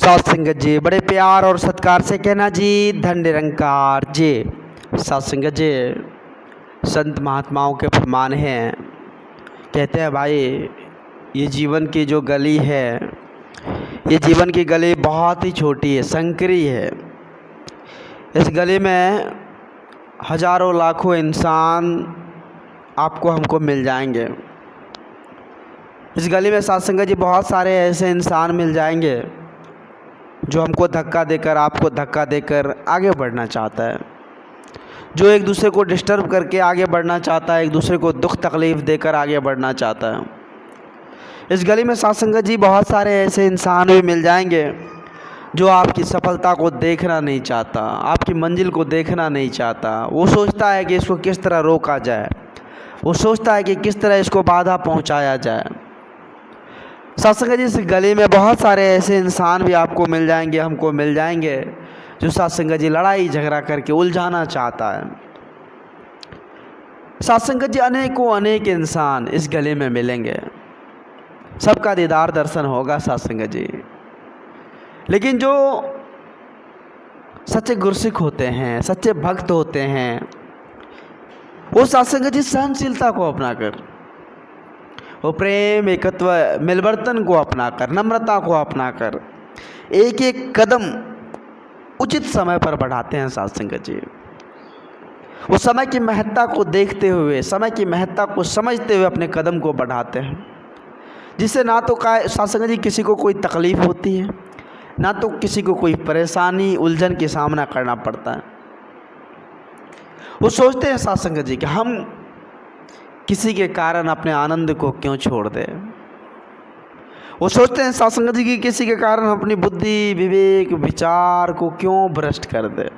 सात संगत जी, बड़े प्यार और सत्कार से कहना जी, धन निरंकार जी। सात संगत जी, संत महात्माओं के फरमान हैं, कहते हैं भाई ये जीवन की जो गली है, ये जीवन की गली बहुत ही छोटी है, संकरी है। इस गली में हजारों लाखों इंसान आपको हमको मिल जाएंगे। इस गली में सात संगत जी बहुत सारे ऐसे इंसान मिल जाएंगे जो हमको धक्का देकर, आपको धक्का देकर आगे बढ़ना चाहता है, जो एक दूसरे को डिस्टर्ब करके आगे बढ़ना चाहता है, एक दूसरे को दुख तकलीफ़ देकर आगे बढ़ना चाहता है। इस गली में सात संगत जी बहुत सारे ऐसे इंसान भी मिल जाएंगे जो आपकी सफलता को देखना नहीं चाहता, आपकी मंजिल को देखना नहीं चाहता। वो सोचता है कि इसको किस तरह रोका जाए, वो सोचता है कि किस तरह इसको बाधा पहुंचाया जाए। सात संगत जी, इस गली में बहुत सारे ऐसे इंसान भी आपको मिल जाएंगे, हमको मिल जाएंगे, जो सात संगत जी लड़ाई झगड़ा करके उलझाना चाहता है। सात संगत जी, अनेकों अनेक इंसान इस गली में मिलेंगे, सबका दीदार दर्शन होगा सात संगत जी। लेकिन जो सच्चे गुरसिख होते हैं, सच्चे भक्त होते हैं, वो सात संगत जी सहनशीलता को अपनाकर, वो प्रेम, एकत्व, मिलवर्तन को अपनाकर, नम्रता को अपनाकर एक एक कदम उचित समय पर बढ़ाते हैं सात संगत जी। वो समय की महत्ता को देखते हुए, समय की महत्ता को समझते हुए अपने कदम को बढ़ाते हैं, जिससे ना तो सात संगत जी किसी को कोई तकलीफ़ होती है, ना तो किसी को कोई परेशानी, उलझन की सामना करना पड़ता है। वो सोचते हैं सात संगत जी कि हम किसी के कारण अपने आनंद को क्यों छोड़ दें। वो सोचते हैं सात संगत जी कि किसी के कारण अपनी बुद्धि, विवेक, विचार को क्यों भ्रष्ट कर दे।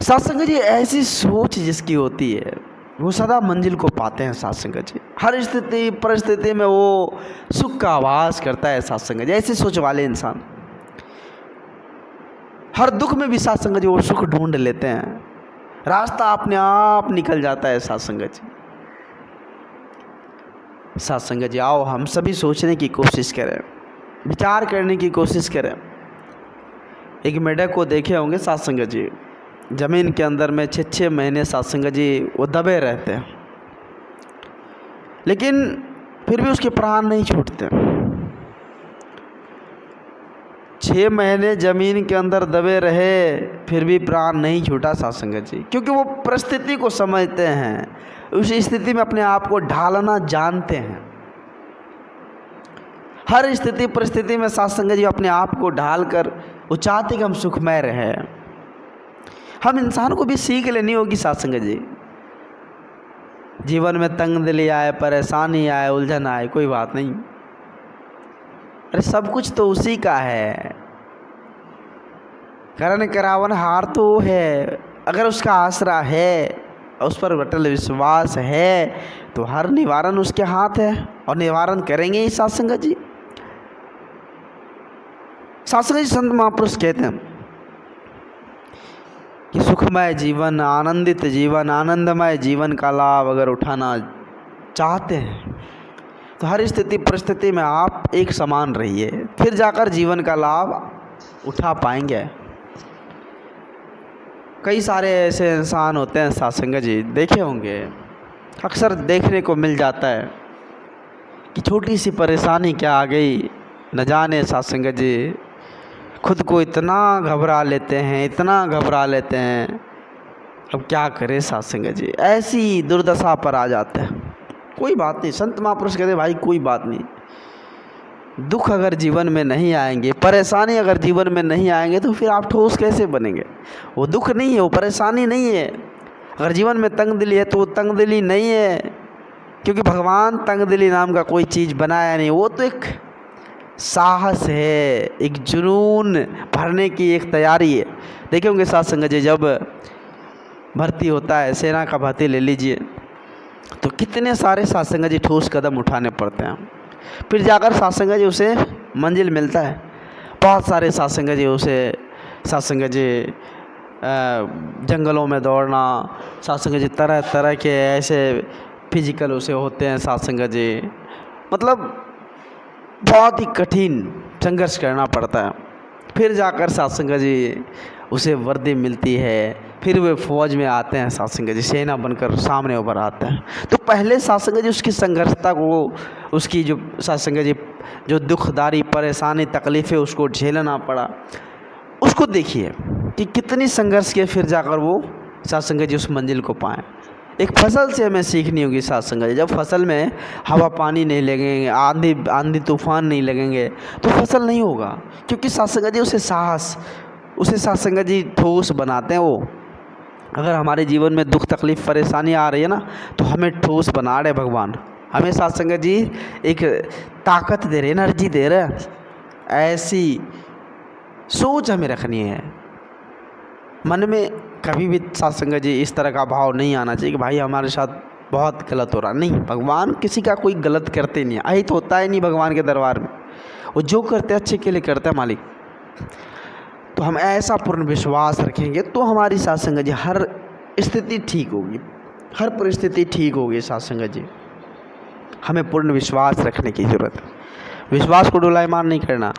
सात संगत जी, ऐसी सोच जिसकी होती है वो सदा मंजिल को पाते हैं सात संगत जी। हर स्थिति परिस्थिति में वो सुख का आवास करता है सात संगत जी। ऐसी सोच वाले इंसान हर दुख में भी सात संगत जी वो सुख ढूंढ लेते हैं, रास्ता अपने आप निकल जाता है सात संगत जी। सात संगत जी, आओ हम सभी सोचने की कोशिश करें, विचार करने की कोशिश करें। एक मेढक को देखे होंगे सात संगत जी, ज़मीन के अंदर में 6-6 महीने सात संगत जी वो दबे रहते हैं, लेकिन फिर भी उसके प्राण नहीं छूटते। 6 महीने ज़मीन के अंदर दबे रहे, फिर भी प्राण नहीं छूटा सात संगत जी, क्योंकि वो परिस्थिति को समझते हैं, उस स्थिति में अपने आप को ढालना जानते हैं। हर स्थिति परिस्थिति में सात संगत जी अपने आप को ढाल कर वो चाहते कि हम सुखमय रहे। हम इंसान को भी सीख लेनी होगी सात संगत जी। जीवन में तंगदिली आए, परेशानी आए, उलझन आए, कोई बात नहीं, अरे सब कुछ तो उसी का है, करण करावन हार तो वो है। अगर उसका आसरा है, उस पर अटल विश्वास है, तो हर निवारण उसके हाथ है, और निवारण करेंगे ही सात संगत जी। सात संगत जी, संत महापुरुष कहते हैं कि सुखमय जीवन, आनंदित जीवन, आनंदमय जीवन का लाभ अगर उठाना चाहते हैं तो हर स्थिति परिस्थिति में आप एक समान रहिए, फिर जाकर जीवन का लाभ उठा पाएंगे। कई सारे ऐसे इंसान होते हैं सात संगत जी, देखे होंगे, अक्सर देखने को मिल जाता है कि छोटी सी परेशानी क्या आ गई, न जाने सात संगत जी खुद को इतना घबरा लेते हैं, इतना घबरा लेते हैं, अब क्या करें सात संगत जी, ऐसी दुर्दशा पर आ जाते हैं। कोई बात नहीं, संत महापुरुष कहते भाई कोई बात नहीं, दुख अगर जीवन में नहीं आएंगे, परेशानी अगर जीवन में नहीं आएंगे तो फिर आप ठोस कैसे बनेंगे। वो दुख नहीं है, वो परेशानी नहीं है। अगर जीवन में तंगदिली है तो वो तंगदिली नहीं है, क्योंकि भगवान तंगदिली नाम का कोई चीज़ बनाया नहीं। वो तो एक साहस है, एक जुनून भरने की एक तैयारी है। देखे होंगे सात संगत जी, जब भर्ती होता है, सेना का भर्ती ले लीजिए, तो कितने सारे सात संगत जी ठोस कदम उठाने पड़ते हैं, फिर जाकर सात संगत जी उसे मंजिल मिलता है। बहुत सारे सात संगत जी सात संगत जी जंगलों में दौड़ना, सात संगत जी तरह तरह के ऐसे फिजिकल उसे होते हैं सात संगत जी, मतलब बहुत ही कठिन संघर्ष करना पड़ता है। फिर जाकर साधु जी उसे वर्दी मिलती है, फिर वे फौज में आते हैं, साधु जी सेना बनकर सामने उभर आते हैं। तो पहले साधु जी उसकी संघर्षता को, उसकी जो साधु जी जो दुखदारी परेशानी तकलीफ़ें उसको झेलना पड़ा, उसको देखिए कि कितनी संघर्ष के फिर जाकर वो साधु जी उस मंजिल को पाएँ। एक फसल से हमें सीखनी होगी साधु जी, जब फसल में हवा पानी नहीं लगेंगे, आंधी तूफान नहीं लगेंगे तो फसल नहीं होगा, क्योंकि साधु जी उसे साधु जी ठोस बनाते हैं। वो अगर हमारे जीवन में दुख तकलीफ़ परेशानी आ रही है ना, तो हमें ठोस बना रहे भगवान, हमें साधु जी एक ताकत दे रहे, एनर्जी दे रहे। ऐसी सोच हमें रखनी है, मन में कभी भी साधु जी इस तरह का भाव नहीं आना चाहिए कि भाई हमारे साथ बहुत गलत हो रहा। नहीं, भगवान किसी का कोई गलत करते नहीं है, अहित होता ही नहीं भगवान के दरबार में, वो जो करते हैं अच्छे के लिए करते हैं मालिक। तो हम ऐसा पूर्ण विश्वास रखेंगे तो हमारी साधु जी हर स्थिति ठीक होगी, हर परिस्थिति ठीक होगी। साधु जी हमें पूर्ण विश्वास रखने की ज़रूरत है, विश्वास को डोलायमान नहीं करना।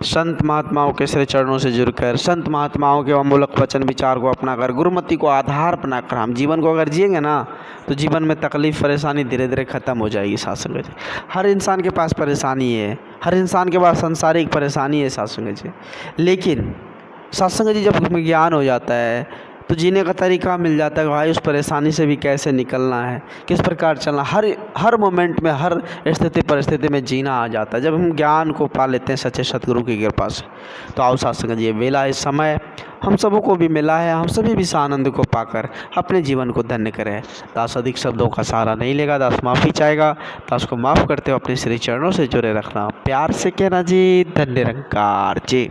संत महात्माओं के श्री चरणों से जुड़कर, संत महात्माओं के अमूलक वचन विचार को अपनाकर, गुरुमति को आधार बनाकर हम जीवन को अगर जिएंगे ना, तो जीवन में तकलीफ़ परेशानी धीरे धीरे ख़त्म हो जाएगी। साधु जी हर इंसान के पास परेशानी है, हर इंसान के पास सांसारिक परेशानी है साधु जी, लेकिन सत्संग जी जब हमें ज्ञान हो जाता है तो जीने का तरीका मिल जाता है कि भाई उस परेशानी से भी कैसे निकलना है, किस प्रकार चलना, हर मोमेंट में, हर स्थिति परिस्थिति में जीना आ जाता है जब हम ज्ञान को पा लेते हैं सच्चे सतगुरु की कृपा से। तो आओ सत्संग जी, ये वेला, इस समय हम सबों को भी मिला है, हम सभी भी इस आनंद को पाकर अपने जीवन को धन्य करें। दास अधिक शब्दों का सहारा नहीं लेगा, दास माफ़ी चाहेगा, दास को माफ़ करते हुए अपने श्री चरणों से जुड़े रखना। प्यार से कहना जी, धन्य निरंकार जी।